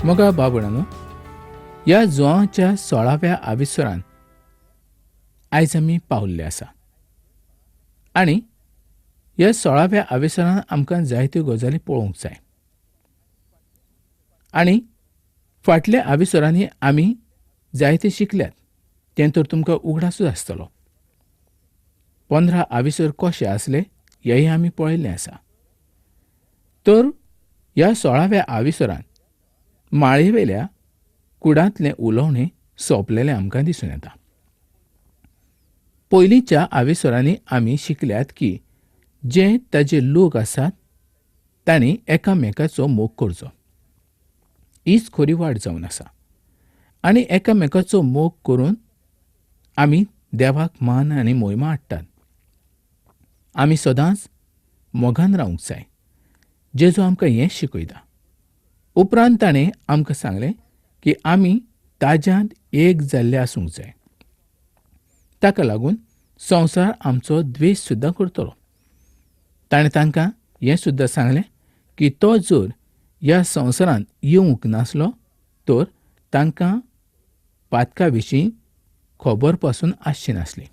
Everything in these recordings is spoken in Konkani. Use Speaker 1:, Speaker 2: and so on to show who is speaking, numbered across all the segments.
Speaker 1: मोगा बाबणानो, ह्या जोआच्या 16व्या आविस्वरान आयज आमी पावल्ले आसा. आनी ह्या 16व्या आविस्वरान आमकां जायत्यो गजाली पळोवंक जाय. आनी फाटल्या आविस्वरांनी आमी जायते शिकल्यात तें तर तुमकां उगडासूच आसतलो. 15 आविस्वर कशे आसले हेंय आमी पळयल्लें आसा. तर ह्या 16व्या आविस्वरान माळयेवेल्या कुडांतलें उलोवणें सोंपलेलें आमकां दिसून येता. पयलींच्या आविस्वरांनी आमी शिकल्यात की जे ताजे लोक आसात तांणी एकामेकाचो मोग करचो. हीच खरी वाट जावन आसा. आनी एकामेकाचो मोग करून आमी देवाक मान आनी मोहिमा हाडटात. आमी सदांच मोगान रावंक जाय. जेजू आमकां हेंच शिकयता. उपरांत ताणें आमकां सांगलें की आमी ताज्यांत एक जाल्ले आसूंक जाय. ताका लागून संवसार आमचो द्वेश सुद्दां करतलो. ताणें तांकां हें सुद्दां सांगलें की तो जर ह्या संवसारांत येवंक नासलो तर तांकां पातका विशीं खबर पासून आसची नासली.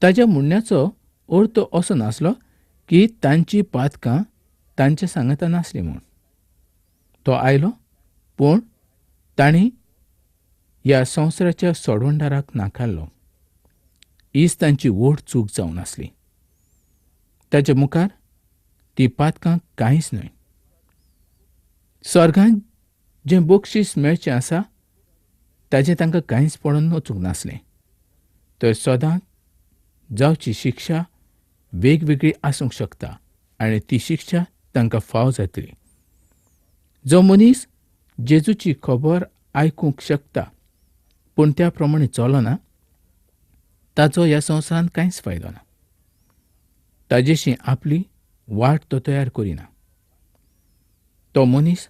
Speaker 1: ताच्या म्हणण्याचो अर्थ असो नासलो की तांची पातकां तांच्या सांगाता नासलीं म्हूण. तो आयलो पूण तांणी ह्या संवसाराच्या सोडवणदाराक नाकारलो. हीच तांची व्हड चूक जावन आसली. ताच्या मुखार ती पातकां कांयच न्हय. स्वर्गांत जें बक्षीस मेळचें आसा ताचें तांकां कांयच पडून वचूंक नासलें. तर सदांच जावची शिक्षा वेगवेगळी आसूंक शकता आनी ती शिक्षा तांकां फाव जातली. जो मनीस जेजूची खबर आयकूंक शकता पूण त्या प्रमाणे चलना ताचो ह्या संवसारांत कांयच फायदो ना. ताजेशी आपली वाट तो तयार करिना. तो मनीस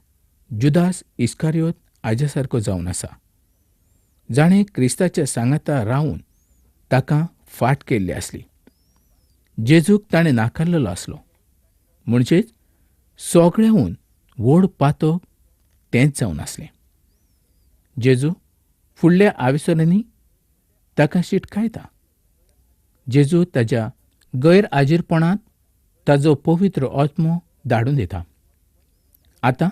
Speaker 1: जुदास इस्कारियोत हाज्या सारको जावन आसा. जाणें क्रिस्ताच्या सांगाता रावन ताका फाट केल्ली आसली. जेजूक ताणें नाकारलेलो आसलो. म्हणजेच सगळ्याहून व्हड पातक तेंच जावन आसलें. जेजू फुडल्या आविस्वरांनी ताका शिटकायता. जेजू ताच्या गैरहाजीरपणांत ताजो पवित्र आत्मो धाडून दिता. आतां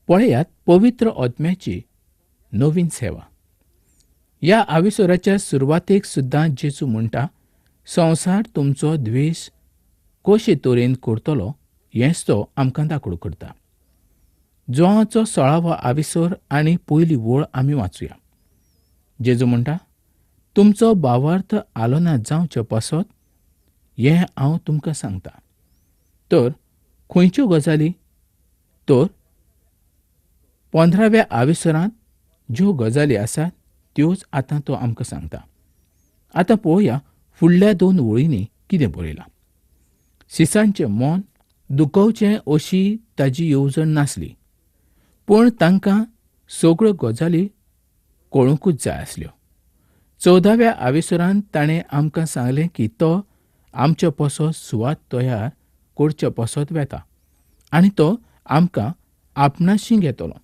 Speaker 1: पळयात पवित्र आत्म्याची नवीन सेवा. ह्या आविस्वराच्या सुरवातेक सुद्दां जेजू म्हणटा संवसार तुमचो द्वेश कशे तरेन करतलो हेंच तो आमकां दाखोवड करता. जोआचो 16वो आविस्वर आनी पयली वळ आमी वाचुया. जेजू म्हणटा तुमचो भावार्थ आलोना जावचो पसत हें हांव तुमकां सांगता. तर खंयच्यो गजाली? तर 15व्या आविस्वरांत ज्यो गजाली आसात त्योच आतां तो आमकां सांगता. आतां पळोवया फुडल्या 2 वळींनी कितें बरयलां. सिसांचें मन दुखोवचें अशी ताजी येवजण नासली पूण तांकां सगळ्यो गजाली कळूंकूच जाय आसल्यो. 14व्या आविस्वरांत ताणें आमकां सांगलें की तो आमचे पसत सुवात तयार करचे पसत वेता आनी तो आमकां आपणाशी घेतलो.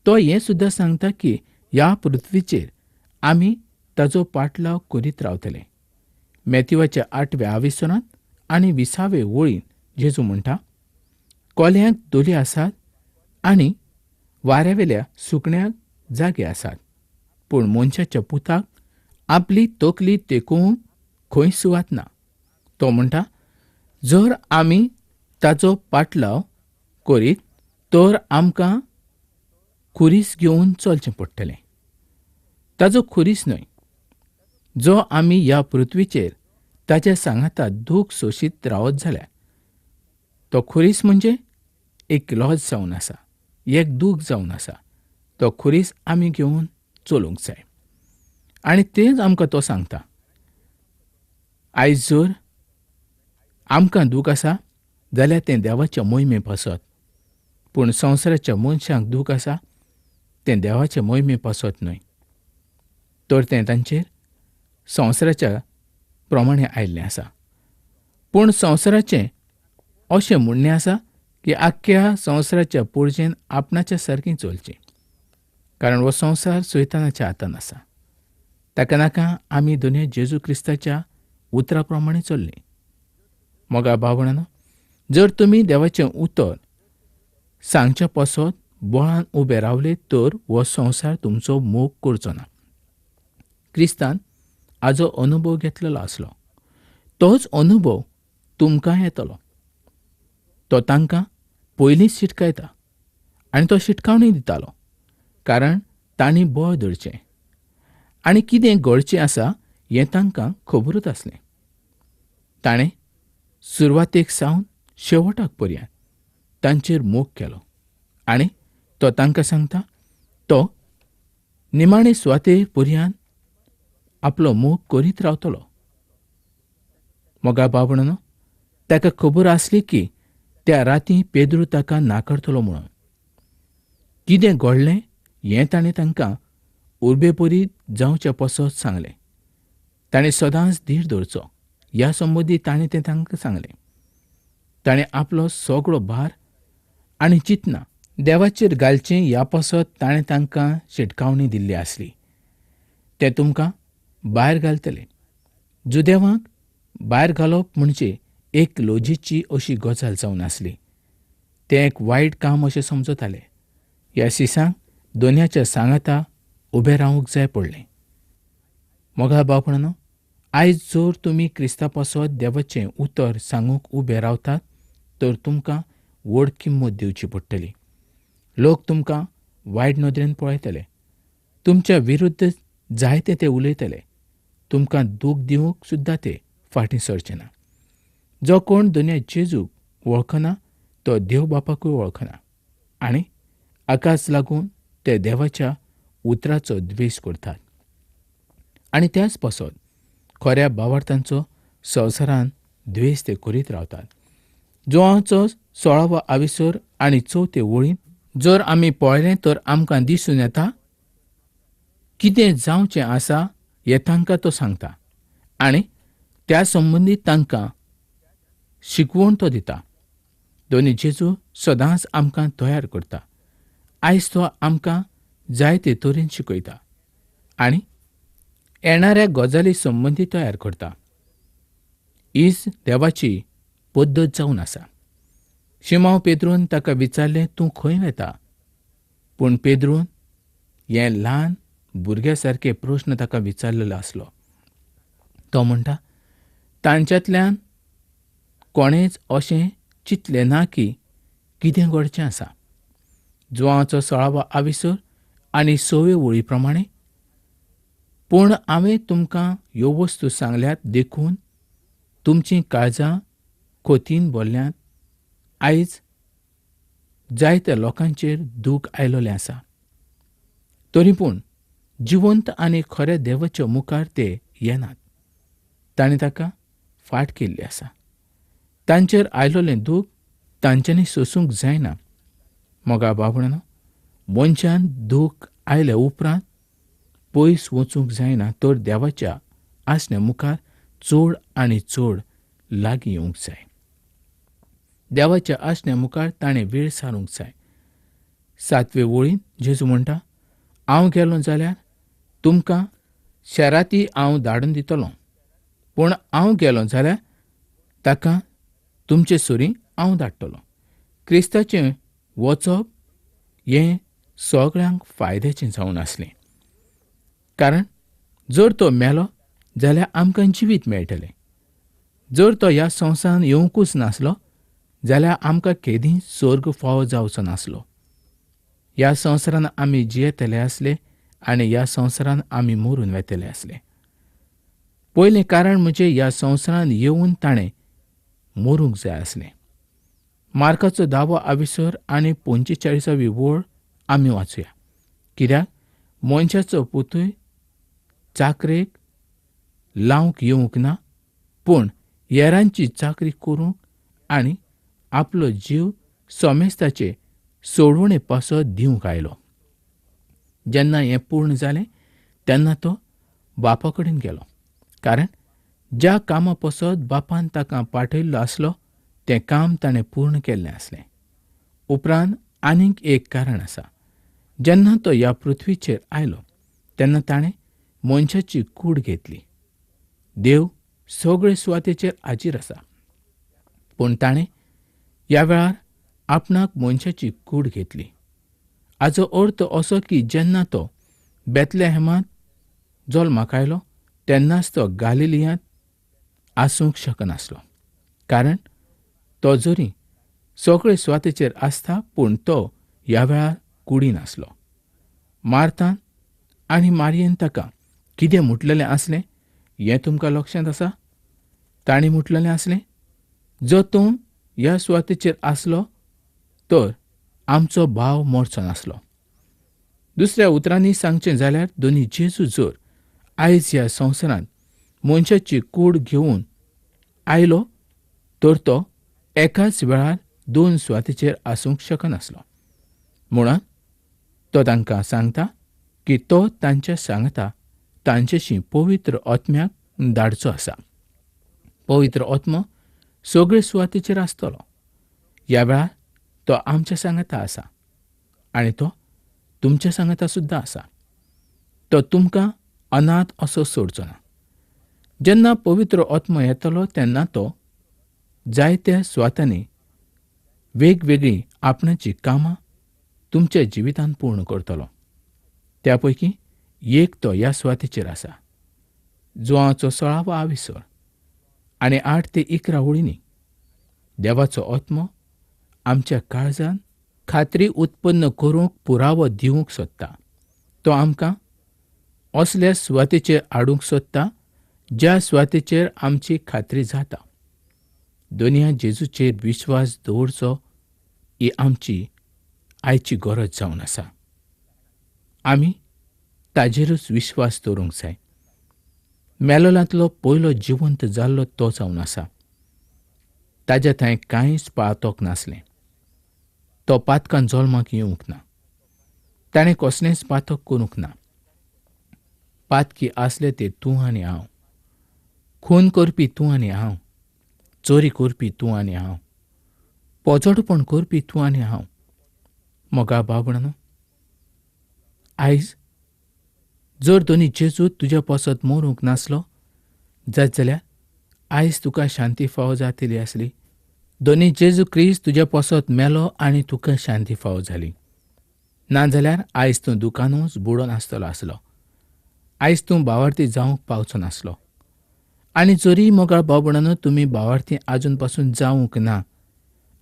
Speaker 1: तो हें सुद्दां सांगता की ह्या पृथ्वीचेर आमी ताचो पाटलाव करीत रावतले. मॅथ्यूवाच्या 8व्या आविस्वरांत आनी 20वे वळीन जेजू म्हणटा कोल्यांक दोली आसात आनी वाऱ्यावेल्या सुकण्याक जागे आसात पूण मनशाच्या पुताक आपली तकली तेकोवंक खंयच सुवात ना. तो म्हणटा जर आमी ताचो पाटलाव करीत तर आमकां खुरीस घेवन चलचें पडटलें. ताचो खुरीस न्हय. जो आमी ह्या पृथ्वीचेर ताच्या सांगाता दूख सोशीत रावत जाल्यार तो खुरीस म्हणजे एक लॉज जावन आसा, एक दूख जावन आसा. तो खुरीस आमी घेवन चलूंक जाय. आनी तेंच आमकां तो सांगता. आयज जर आमकां दूख आसा जाल्यार तें देवाच्या मोहिमे पासत पूण संवसाराच्या मनशांक दूख आसा तें देवाचे मोहिमे पासत न्हय. तर तें तांचेर संवसाराच्या प्रमाणें आयिल्लें आसा. पूण संवसाराचें अशें म्हणणें आसा की आख्ख्या संवसाराच्या पुर्जेन आपणाच्या सारकी चलची, कारण हो संवसार सैतानाच्या हातान आसा. ताका नाका आमी दुनिया जेजू क्रिस्ताच्या उतरा प्रमाणे चल्ली. मोगा भावणानो, जर तुमी देवाचें उतर सांगच्या पसत बोळान उबे रावले तर हो संवसार तुमचो मोग करचो ना. क्रिस्तान हाजो अनुभव घेतलेलो आसलो. तोच अनुभव तुमकां येतलो. तो तांकां पयलींच शिटकायता आनी तो शिटकावणी दितालो, कारण तांणी बोळ धरचें आनी कितें घडचें आसा हें तांकां खबरूच आसलें. ताणें सुरवातेक सावन शेवटाक पर्यंत तांचेर मोग केलो आनी तो तांकां सांगता तो निमाणे सुवातेक पर्यंत आपलो मोग करीत रावतलो. मोगा बाबणानो, ताका खबर आसली की त्या राती पेद्रू ताका नाकारतलो म्हणून. कितें घडलें हें ताणें तांकां उर्बेपरीत जावच्या पसत सांगलें. ताणें सदांच धीर धरचो ह्या संबंदी ताणें तें तांकां सांगलें. ताणें आपलो सगळो भार आनी चिंतना देवाचेर घालचें ह्या पसत ताणें तांकां शिटकावणी दिल्ली आसली. ते तुमकां भायर घालतले. जुदेवांक भायर घालप म्हणजे एक लोजीची अशी गजाल जावन आसली. तें एक वायट काम अशें समजताले. ह्या सिसांक दोनयाच्या सांगाता उबें रावूंक जाय पडलें. मोगा बापणानो, आयज जर तुमी क्रिस्ता पसत देवाचें उतर सांगूंक उबे रावतात तर तुमकां व्हड किंमत दिवची पडटली. लोक तुमकां वायट नदरेन पळयतले. तुमच्या विरुद्ध जायते ते उलयतले. तुमकां दूख दिवंक सुद्दां ते फाटीं सरचे ना. जो कोण दुनिया जेजूक वळखना तो देव बापाकूय वळखना आनी हाकाच लागून ते देवाच्या उतराचो द्वेश करतात आनी त्याच पसत खऱ्या भावार्थांचो संवसारान द्वेश ते करीत रावतात. जोआंचो 16वा आविसर आनी 4 वळीन जर आमी पळयलें तर आमकां दिसून येता कितें जावचें आसा हें तांकां तो सांगता आनी त्या संबंदी तांकां शिकवण तो दिता. दोनी जेजू सदांच आमकां तयार करता. आयज तो आमकां जायते तरेन शिकयता आनी येणाऱ्या गजाली संबंदी तयार करता. हीच देवाची पद्दत जावन आसा. शिमाव पेद्रून ताका विचारलें, तूं खंय वेता? पूण पेद्रून हें ल्हान भुरग्या सारके प्रस्न ताका विचारलेलो आसलो. तो म्हणटा, तांच्यांतल्यान कोणेंच अशें चिंतलें ना की कितें घडचें आसा. जोआंचो 16वा आविसर आनी 6 वळी प्रमाणे, पूण हांवें तुमकां ह्यो वस्तू सांगल्यात देखून तुमचीं काळजां खोतीन भरल्यांत. आयज जायत्या लोकांचेर दूख आयलोलें आसा. तरी पूण जिवंत आनी खऱ्या देवाच्या मुखार ते येनात. ताणें ताका फाट केल्ली आसा. तांचेर आयलोलें दूख तांच्यांनी सोसूंक जायना. मोगा बाबणानो, मनशान दूख आयल्या उपरांत पयस वचूंक जायना तर देवाच्या आसण्या मुखार चड आनी चड लागीं येवंक जाय. देवाच्या आसण्या मुखार ताणें वेळ सारूंक जाय. 7 वळीन जेजू म्हणटा, हांव गेलों जाल्यार तुमकां शेरांती हांव धाडून दितलों. पूण हांव गेलों जाल्यार ताका तुमचे सुरी हांव धाडटलों. क्रिस्ताचें वचप हें सगळ्यांक फायद्याचें जावन आसलें. कारण जर तो मेलो जाल्यार आमकां जिवीत मेळटलें. जर तो ह्या संवसारान येवंकूच नासलो जाल्यार आमकां केदींच स्वर्ग फावो जावचो नासलो. ह्या संवसारान आमी जियेतले आसले आनी ह्या संवसारान आमी मरून वेतले आसले. पयलें कारण म्हणजे ह्या संवसारान येवन ताणें मरूंक जाय आसलें. मार्काचो 10वा आविसर आनी 45वी वळ आमी वाचुया. कित्याक मनशाचो पुतूय चाकरेक लावंक येवंक ना, पूण हेरांची चाकरी करूंक आनी आपलो जीव सोमेस्ताचे सोडवणे पासत दिवंक आयलो. जेन्ना हें पूर्ण जालें तेन्ना तो बापा कडेन गेलो. कारण ज्या कामा पासत बापान ताका पाठयल्लो आसलो तें काम ताणें पूर्ण केल्लें आसलें. उपरांत आनीक एक कारण आसा. जेन्ना तो ह्या पृथ्वीचेर आयलो तेन्ना ताणें मनशाची कूड घेतली. देव सगळे सुवातेचेर हाजीर आसा, पूण ताणें ह्या वेळार आपणाक मनशाची कूड घेतली. हाचो अर्थ असो की जेन्ना तो बेतलेहेमांत जल्माक आयलो तेन्नाच तो गालिलियांत आसूंक शकनासलो, कारण तो जरी सगळे सुवातेचेर आसता पूण तो ह्या वेळार कुडीन आसलो. मार्थान आनी मारयेन ताका कितें म्हटलेलें आसलें हें तुमकां लक्षांत आसा? ताणीं म्हटलेलें आसलें, जर तूं ह्या सुवातेचेर आसलो तर आमचो भाव मरचो नासलो. दुसऱ्या उतरांनी सांगचें जाल्यार दोनी जेजू जर आयज ह्या संवसारांत मनशाची कूड घेवन आयलो तर तो एकाच वेळार दोन सुवातेचेर आसूंक शकनासलो. म्हणून तो तांकां सांगता की तो तांच्या सांगता तांचेशी पवित्र आत्म्याक धाडचो आसा. पवित्र आत्मो सगळे सुवातेचेर आसतलो. ह्या वेळार तो आमच्या सांगता आसा आनी तो तुमच्या सांगता सुद्दां आसा. तो तुमकां अनाथ असो सोडचो ना. जेन्ना पवित्र आत्मो येतलो तेन्ना तो जायत्या सुवातांनी वेगवेगळी आपणाची कामां तुमच्या जिवितांत पूर्ण करतलो. त्या पैकी एक तो ह्या सुवातेचेर आसा. जुवांचो 16वा आविसर आनी 8 ते 11 ओळींनी देवाचो आत्मो आमच्या काळजांत खात्री उत्पन्न करूंक पुरावो दिवंक सोदता. तो आमकां असल्या सुवातेचेर हाडूंक सोदता ज्या सुवातेचेर आमची खात्री जाता. दुनिया जेजूचेर विश्वास दवरचो ही आमची आयची गरज जावन आसा. आमी ताजेरूच विश्वास दवरूंक जाय. मेलोलांतलो पयलो जिवंत जाल्लो तो जावन आसा. ताच्या थंय कांयच पातक नासलें. तो पातकान जल्माक येवंक ना. ताणें कसलेंच पातक करूंक ना. पातकी आसले ते तूं आनी हांव. खून करपी तूं आनी हांव. चोरी करपी तूं आनी हांव. पोचडपण करपी तूं आनी हांव. मोगा बाबणानो, आयज जर दोनी जेजू तुज्या पासत मरूंक नासलो जायत जाल्यार आयज तुका शांती फावो जातली आसली. दोनी जेजू क्रिस्त तुज्या पासत मेलो आनी तुका शांती फावो जाली. नाजाल्यार आयज तूं दुकानूच बुडोन आसतलो आसलो. आयज तूं भावार्थी जावंक पावचो नासलो. आनी जरी मोगाळ बाबणानो तुमी भावार्थी आजून पासून जावंक ना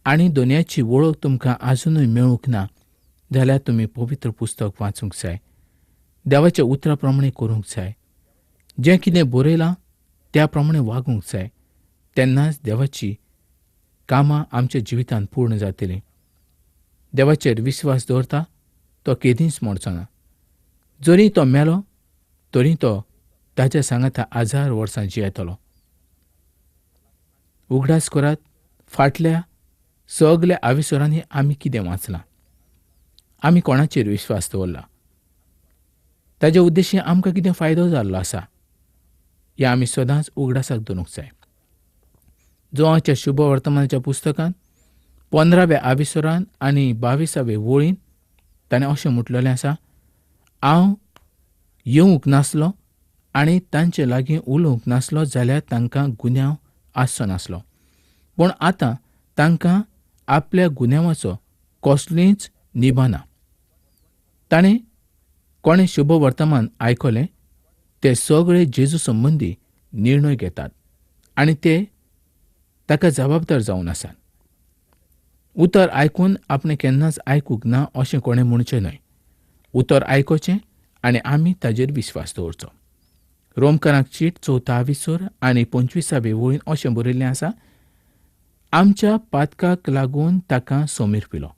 Speaker 1: आनी दोनयाची वळख तुमकां आजुनूय मेळूंक ना जाल्यार तुमी पवित्र पुस्तक वाचूंक जाय. देवाच्या उतरा प्रमाणे करूंक जाय. जें कितें बरयलां त्या प्रमाणे वागूंक जाय. तेन्नाच देवाची कामां आमच्या जिवितांत पूर्ण जातलीं. देवाचेर विश्वास दवरता तो केदींच मरचो ना. जरी तो मेलो तरी तो ताच्या सांगाता 1000 वर्सां जियेतलो. उगडास करात, फाटल्या सगल्या आविसरांनी आमी कितें वाचलां? आमी कोणाचेर विश्वास दवरला? ताचे उद्देशी आमकां कितें फायदो जाल्लो आसा हें आमी सदांच उगडासाक दवरूंक जाय. जुवांच्या शुभ वर्तमानाच्या पुस्तकांत 15व्या आविसरांत आनी 22व्या वळींत ताणें अशें म्हटलेलें आसा, हांव येवंक नासलो आनी तांचे लागीं उलोवंक नासलो जाल्यार तांकां गुन्यांव आसचो नासलो. पूण आतां तांकां आपल्या गुन्यांवाचो कसलींच निभा ना. ताणें कोणें शुभ वर्तमान आयकलें ते सगळे जेजू संबंदी निर्णय घेतात आनी ते ताका जबाबदार जावन आसात. उतर आयकून आपणें केन्नाच आयकूंक ना अशें कोणें म्हणचें न्हय. उतर आयकोचें आनी आमी ताजेर विश्वास दवरचो. रोमकारांक चीट 4 आविसर आनी 25व्या वळीन अशें बरयल्लें आसा, आमच्या पातकाक लागून ताका सोमीर पिलो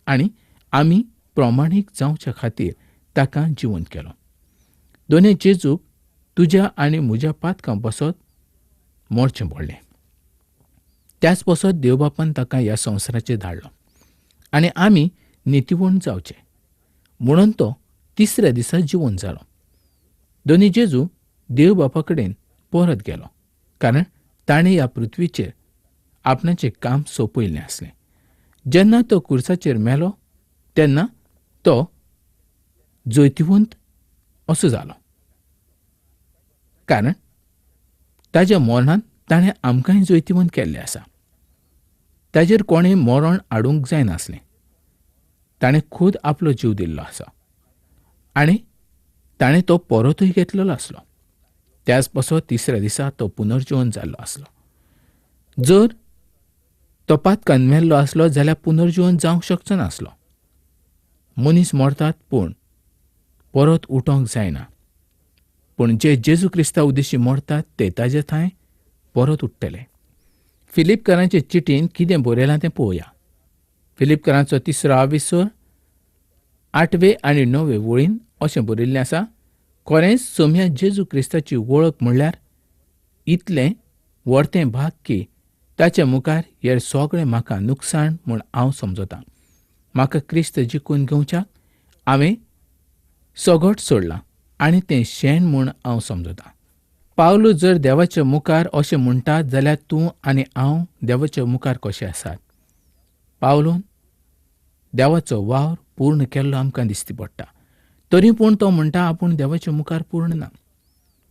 Speaker 1: आनी आमी प्रमाणीक जावच्या खातीर ताका जिवंत केलो. दोनूय जेजूक तुज्या आनी म्हज्या पातकां बसत मरचें पडलें. त्याच बसत देवबापान ताका ह्या संवसाराचेर धाडलो आनी आमी नितीवण जावचे म्हणून तो तिसऱ्या दिसा जिवंत जालो. दोनी जेजू देवबापा कडेन परत गेलो, कारण ताणें ह्या पृथ्वीचेर आपणाचें काम सोंपयल्लें आसलें. जेन्ना तो खुर्साचेर मेलो तेन्ना तो जैतिवंत असो जालो, कारण ताच्या मरणान ताणें आमकांय जैतिवंत केल्लें आसा. ताचेर कोणें मरण हाडूंक जायनासलें. ताणें खूद आपलो जीव दिल्लो आसा आनी ताणें तो परतूय घेतलेलो आसलो. त्याच पासो तिसऱ्या दिसा तो पुनर्जिवन जाल्लो आसलो. जर तो पातकान मेल्लो आसलो जाल्यार पुनर्जिवन जावंक शकचो नासलो. मनीस मरतात पूण परत उठोंक जायना. पूण जे जेजू क्रिस्ता उद्देशी मरतात ते ताजे थंय परत उठटले. फिलिपकारांचे चिटीन कितें बरयलां तें पळोवया. फिलिपकारांचो 3रो विसर 8 आनी 9 वळीन अशें बरयल्लें आसा. खरेंच सोम्या जेजू क्रिस्ताची वळख म्हणल्यार इतलें व्हडतें भाग की ताचे मुखार हेर सगळें म्हाका नुकसाण म्हूण हांव समजतां. म्हाका क्रिस्त जिखून घेवच्याक हांवें सोगोट सोडलां आनी तें शेण म्हूण हांव समजतां. पावलू जर देवाच्या मुखार अशें म्हणटात जाल्यार तूं आनी हांव देवाच्या मुखार कशें आसात. पावलून देवाचो वावर पूर्ण केल्लो आमकां दिश्टी पडटा. तरी पूण तो म्हणटा आपूण देवाच्या मुखार पूर्ण ना.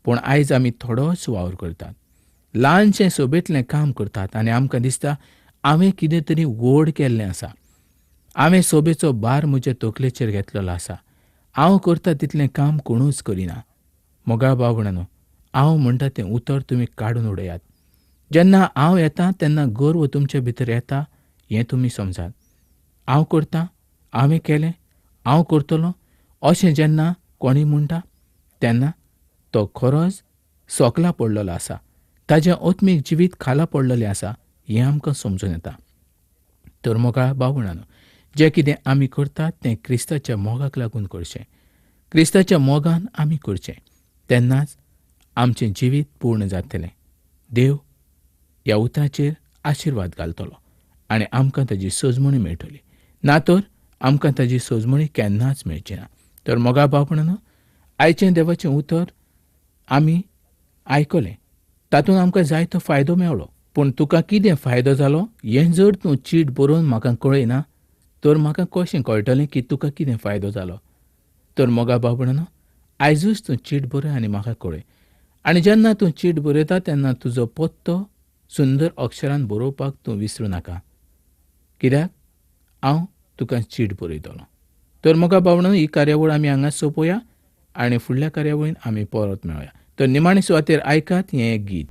Speaker 1: पूण आयज आमी थोडोच वावर करतात, ल्हानशें सोबेतलें काम करतात आनी आमकां दिसता हांवें कितें तरी व्हड केल्लें आसा. हांवें सोबेचो भार म्हज्या तकलेचेर घेतलेलो आसा. हांव करता तितलें काम कोणूच करिना. मोगा भावणानो, हांव म्हणटा तें उतर तुमी काडून उडयात. जेन्ना हांव येतां तेन्ना गर्व तुमचे भितर येता हें तुमी समजात. हांव करतां, हांवें केलें, हांव करतलों अशें जेन्ना कोणी म्हणटा तेन्ना तो खरोच सोकला पडलेलो आसा. ताचें आत्मीक जिवीत खाला पडलेलें आसा हें आमकां समजून येता. तर मोगाळ भावणानो, जें कितें आमी करतात तें क्रिस्ताच्या मोगाक लागून करचें. क्रिस्ताच्या मोगान आमी करचें. तेन्नाच आमचें जिवीत पूर्ण जातलें. देव ह्या उतराचेर आशिर्वाद घालतलो आनी आमकां ताजी सोजमणी मेळटली. ना तर आमकां ताजी सोजमणी केन्नाच मेळची ना. तर मोगा भावणानो, आयचें देवाचें उतर आमी आयकलें. तातूंत आमकां जायतो फायदो मेळ्ळो. पूण तुका कितें फायदो जालो हें जर तूं चीट बरोवन म्हाका कळयना तर म्हाका कशें कळटलें की तुका कितें फायदो जालो. तर मोगा भावणानो, आयजूच तूं चीट बरय आनी म्हाका कळय. आनी जेन्ना तूं चीट बरयता तेन्ना तुजो पत्तो सुंदर अक्षरान बरोवपाक तूं विसरूं नाका, कित्याक हांव तुका चीट बरयतलों. तर मोगा भावणानो, ही कार्यावळ आमी हांगाच सोंपोवया आनी फुडल्या कार्यावळीन आमी परत मेळुया. तर निमाणे सुवातेर आयकात हें एक गीत.